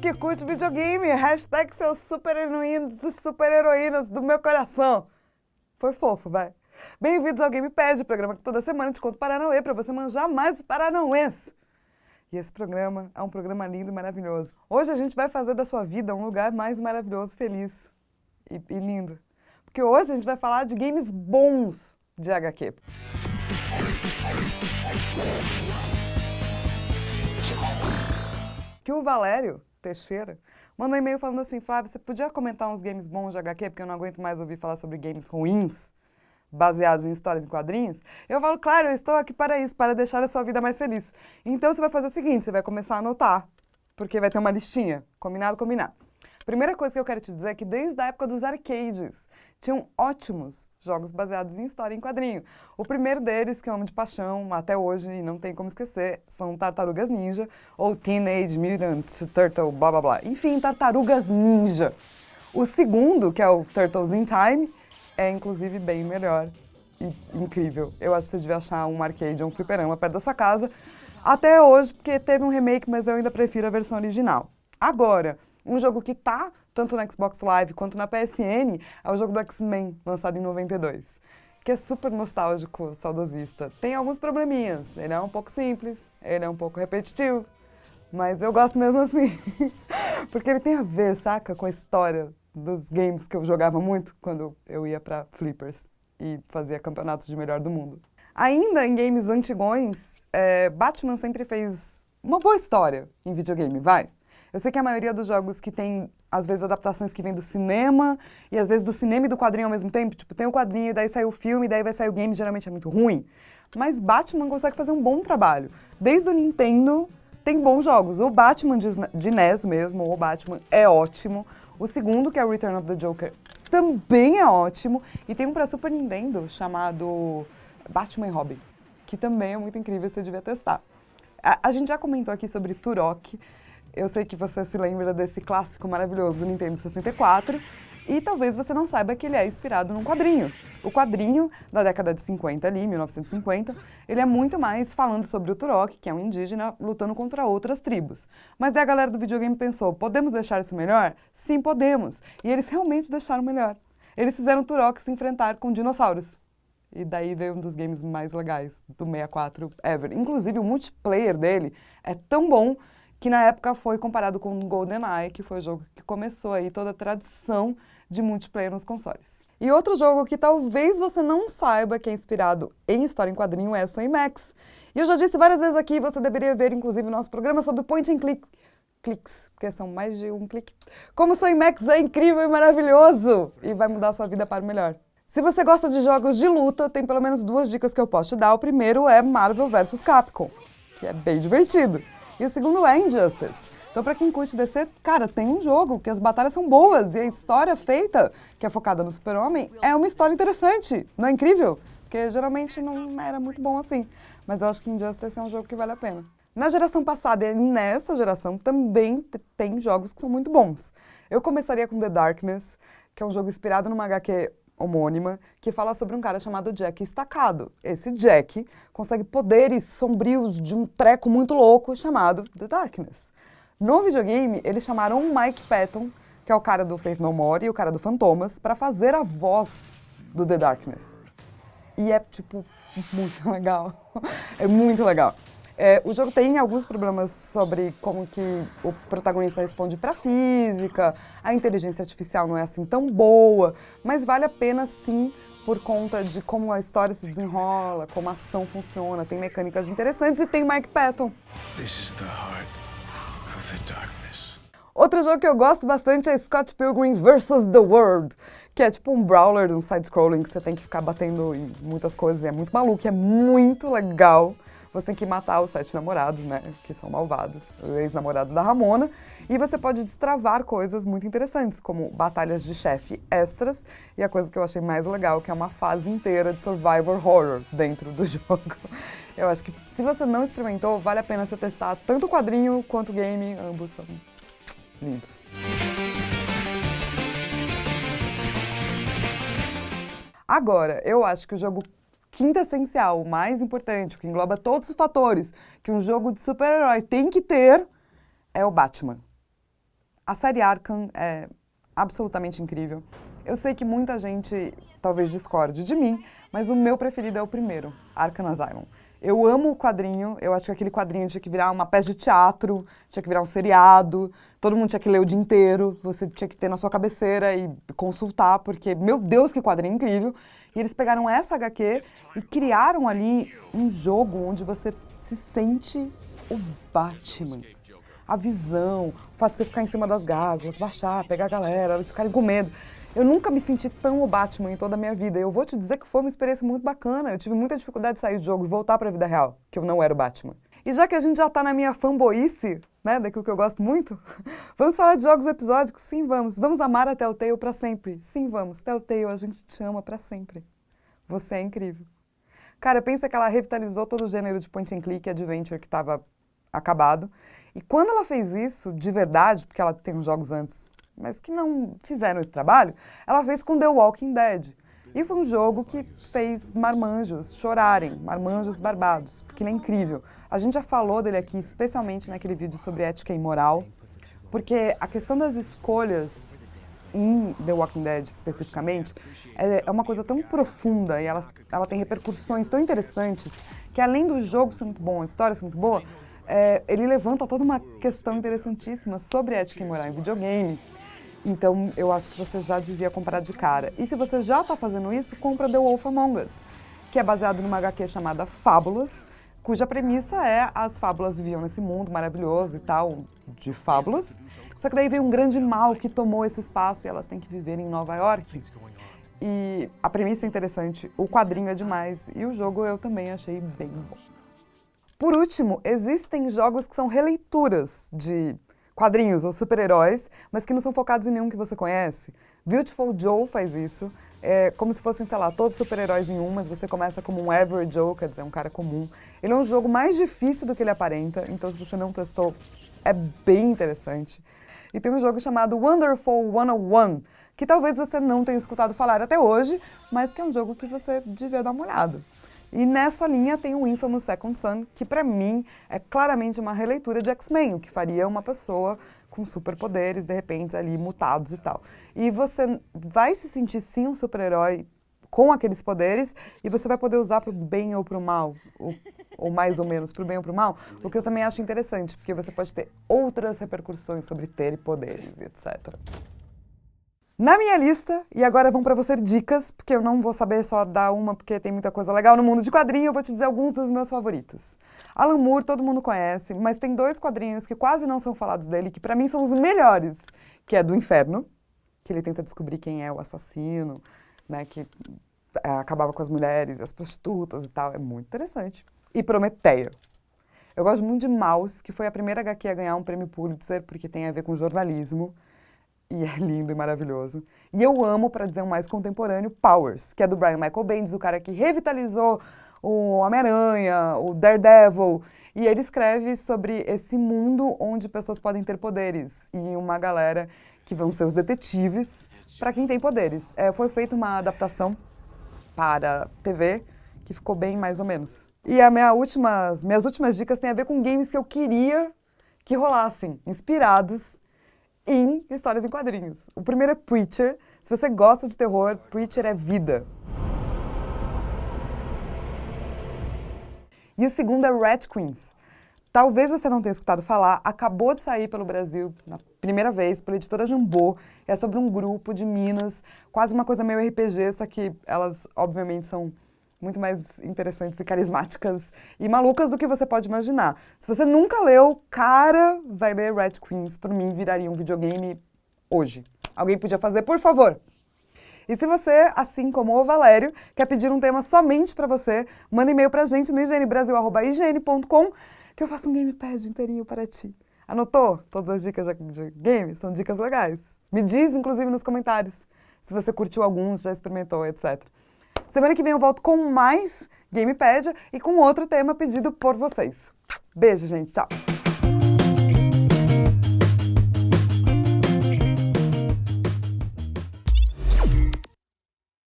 que curte videogame, hashtag seus super-heroínas e super-heroínas do meu coração. Foi fofo, vai. Bem-vindos ao GamePad, programa que toda semana te conta Paranauê pra você manjar mais os paranauês. E esse programa é um programa lindo e maravilhoso. Hoje a gente vai fazer da sua vida um lugar mais maravilhoso, feliz e lindo. Porque hoje a gente vai falar de games bons de HQ. Que o Valério Teixeira mandou um e-mail falando assim: Flávia, você podia comentar uns games bons de HQ, porque eu não aguento mais ouvir falar sobre games ruins, baseados em histórias em quadrinhos. Eu falo, claro, eu estou aqui para isso, para deixar a sua vida mais feliz. Então você vai fazer o seguinte, você vai começar a anotar, porque vai ter uma listinha, combinado, combinado. Primeira coisa que eu quero te dizer é que desde a época dos arcades, tinham ótimos jogos baseados em história em quadrinho. O primeiro deles, que eu amo de paixão, até hoje, e não tem como esquecer, são Tartarugas Ninja, ou Teenage Mutant Turtle, blá blá blá. Enfim, Tartarugas Ninja. O segundo, que é o Turtles in Time, é inclusive bem melhor e incrível. Eu acho que você devia achar um arcade ou um fliperama perto da sua casa, até hoje, porque teve um remake, mas eu ainda prefiro a versão original. Agora, um jogo que tá tanto no Xbox Live quanto na PSN é o jogo do X-Men, lançado em 92, que é super nostálgico, saudosista. Tem alguns probleminhas, ele é um pouco simples, ele é um pouco repetitivo, mas eu gosto mesmo assim, porque ele tem a ver, saca, com a história dos games que eu jogava muito quando eu ia pra Flippers e fazia campeonatos de melhor do mundo. Ainda em games antigões, Batman sempre fez uma boa história em videogame, vai? Eu sei que a maioria dos jogos que tem, às vezes, adaptações que vêm do cinema, e às vezes do cinema e do quadrinho ao mesmo tempo, tipo, tem o quadrinho, e daí sai o filme, e daí vai sair o game, geralmente é muito ruim. Mas Batman consegue fazer um bom trabalho. Desde o Nintendo, tem bons jogos. O Batman de NES mesmo, o Batman, é ótimo. O segundo, que é o Return of the Joker, também é ótimo. E tem um pra Super Nintendo chamado Batman e Robin, que também é muito incrível, você devia testar. A gente já comentou aqui sobre Turok. Eu sei que você se lembra desse clássico maravilhoso do Nintendo 64 e talvez você não saiba que ele é inspirado num quadrinho. O quadrinho da década de 50 ali, 1950, ele é muito mais falando sobre o Turok, que é um indígena lutando contra outras tribos. Mas daí a galera do videogame pensou, podemos deixar isso melhor? Sim, podemos. E eles realmente deixaram melhor. Eles fizeram o Turok se enfrentar com dinossauros. E daí veio um dos games mais legais do 64 ever. Inclusive o multiplayer dele é tão bom que na época foi comparado com o GoldenEye, que foi o jogo que começou aí toda a tradição de multiplayer nos consoles. E outro jogo que talvez você não saiba que é inspirado em história em quadrinho é Sam Max. E eu já disse várias vezes aqui, você deveria ver inclusive o nosso programa sobre point and clicks, porque são mais de um clique. Como Sam Max é incrível e maravilhoso e vai mudar a sua vida para o melhor. Se você gosta de jogos de luta, tem pelo menos duas dicas que eu posso te dar. O primeiro é Marvel vs Capcom, que é bem divertido. E o segundo é Injustice. Então, pra quem curte DC, cara, tem um jogo que as batalhas são boas e a história feita, que é focada no Super-Homem, é uma história interessante. Não é incrível? Porque geralmente não era muito bom assim. Mas eu acho que Injustice é um jogo que vale a pena. Na geração passada e nessa geração também tem jogos que são muito bons. Eu começaria com The Darkness, que é um jogo inspirado numa HQ homônima, que fala sobre um cara chamado Jack Estacado. Esse Jack consegue poderes sombrios de um treco muito louco chamado The Darkness. No videogame, eles chamaram o Mike Patton, que é o cara do Faith No More e o cara do Fantomas, para fazer a voz do The Darkness. E é, tipo, muito legal. É muito legal. O jogo tem alguns problemas sobre como que o protagonista responde para a física, a inteligência artificial não é assim tão boa, mas vale a pena sim por conta de como a história se desenrola, como a ação funciona, tem mecânicas interessantes e tem Mike Patton. This is the heart of the darkness. Outro jogo que eu gosto bastante é Scott Pilgrim vs. The World, que é tipo um brawler, um side-scrolling que você tem que ficar batendo em muitas coisas, é muito maluco, é muito legal. Você tem que matar os 7 namorados, né, que são malvados, os ex-namorados da Ramona, e você pode destravar coisas muito interessantes, como batalhas de chefe extras, e a coisa que eu achei mais legal, que é uma fase inteira de survivor horror dentro do jogo. Eu acho que se você não experimentou, vale a pena você testar tanto o quadrinho quanto o game, ambos são lindos. Agora, eu acho que o jogo quintessencial, o mais importante, que engloba todos os fatores que um jogo de super-herói tem que ter, é o Batman. A série Arkham é absolutamente incrível. Eu sei que muita gente talvez discorde de mim, mas o meu preferido é o primeiro, Arkham Asylum. Eu amo o quadrinho, eu acho que aquele quadrinho tinha que virar uma peça de teatro, tinha que virar um seriado, todo mundo tinha que ler o dia inteiro, você tinha que ter na sua cabeceira e consultar, porque, meu Deus, que quadrinho incrível. E eles pegaram essa HQ e criaram ali um jogo onde você se sente o Batman. A visão, o fato de você ficar em cima das gárgulas, baixar, pegar a galera, eles ficarem com medo. Eu nunca me senti tão o Batman em toda a minha vida. Eu vou te dizer que foi uma experiência muito bacana. Eu tive muita dificuldade de sair do jogo e voltar para a vida real, que eu não era o Batman. E já que a gente já tá na minha fanboyice, né, daquilo que eu gosto muito, vamos falar de jogos episódicos? Sim, vamos. Vamos amar a Telltale para sempre? Sim, vamos. Telltale, a gente te ama para sempre. Você é incrível. Cara, pensa que ela revitalizou todo o gênero de point and click adventure que estava acabado. E quando ela fez isso, de verdade, porque ela tem uns jogos antes, mas que não fizeram esse trabalho, ela fez com The Walking Dead. E foi um jogo que fez marmanjos chorarem, marmanjos barbados, porque ele é incrível. A gente já falou dele aqui, especialmente naquele vídeo sobre ética e moral, porque a questão das escolhas em The Walking Dead, especificamente, é uma coisa tão profunda e ela tem repercussões tão interessantes que, além do jogo ser muito bom, a história ser muito boa, ele levanta toda uma questão interessantíssima sobre ética e moral em videogame. Então, eu acho que você já devia comprar de cara. E se você já está fazendo isso, compra The Wolf Among Us, que é baseado numa HQ chamada Fábulas, cuja premissa é as fábulas viviam nesse mundo maravilhoso e tal, de fábulas. Só que daí veio um grande mal que tomou esse espaço e elas têm que viver em Nova York. E a premissa é interessante, o quadrinho é demais e o jogo eu também achei bem bom. Por último, existem jogos que são releituras de quadrinhos ou super-heróis, mas que não são focados em nenhum que você conhece. Beautiful Joe faz isso, como se fossem, sei lá, todos super-heróis em um, mas você começa como um average Joe, quer dizer, um cara comum. Ele é um jogo mais difícil do que ele aparenta, então se você não testou, é bem interessante. E tem um jogo chamado Wonderful 101, que talvez você não tenha escutado falar até hoje, mas que é um jogo que você devia dar uma olhada. E nessa linha tem o Infamous Second Son, que pra mim é claramente uma releitura de X-Men, o que faria uma pessoa com superpoderes, de repente, ali mutados e tal. E você vai se sentir sim um super-herói com aqueles poderes e você vai poder usar pro bem ou pro mal, ou mais ou menos pro bem ou pro mal, o que eu também acho interessante, porque você pode ter outras repercussões sobre ter poderes e etc. Na minha lista, e agora vão para você dicas, porque eu não vou saber só dar uma, porque tem muita coisa legal no mundo de quadrinho, eu vou te dizer alguns dos meus favoritos. Alan Moore, todo mundo conhece, mas tem dois quadrinhos que quase não são falados dele, que para mim são os melhores, que é do Inferno, que ele tenta descobrir quem é o assassino, né, que acabava com as mulheres, as prostitutas e tal, é muito interessante. E Prometeia. Eu gosto muito de Maus, que foi a primeira HQ a ganhar um prêmio Pulitzer, porque tem a ver com jornalismo. E é lindo e maravilhoso. E eu amo, para dizer um mais contemporâneo, Powers, que é do Brian Michael Bendis, o cara que revitalizou o Homem-Aranha, o Daredevil. E ele escreve sobre esse mundo onde pessoas podem ter poderes. E uma galera que vão ser os detetives para quem tem poderes. Foi feita uma adaptação para TV, que ficou bem mais ou menos. E minhas últimas dicas têm a ver com games que eu queria que rolassem, inspirados em histórias em quadrinhos. O primeiro é Preacher. Se você gosta de terror, Preacher é vida. E o segundo é Rat Queens. Talvez você não tenha escutado falar, acabou de sair pelo Brasil, na primeira vez, pela editora Jambô. É sobre um grupo de minas, quase uma coisa meio RPG, só que elas, obviamente, são muito mais interessantes e carismáticas e malucas do que você pode imaginar. Se você nunca leu, cara, vai ler Rat Queens. Por mim, viraria um videogame hoje. Alguém podia fazer, por favor? E se você, assim como o Valério, quer pedir um tema somente para você, manda e-mail pra gente no higiene.brasil@ign.com que eu faço um gamepad inteirinho para ti. Anotou? Todas as dicas de game são dicas legais. Me diz, inclusive, nos comentários se você curtiu alguns, já experimentou, etc. Semana que vem eu volto com mais Gamepad e com outro tema pedido por vocês. Beijo, gente. Tchau.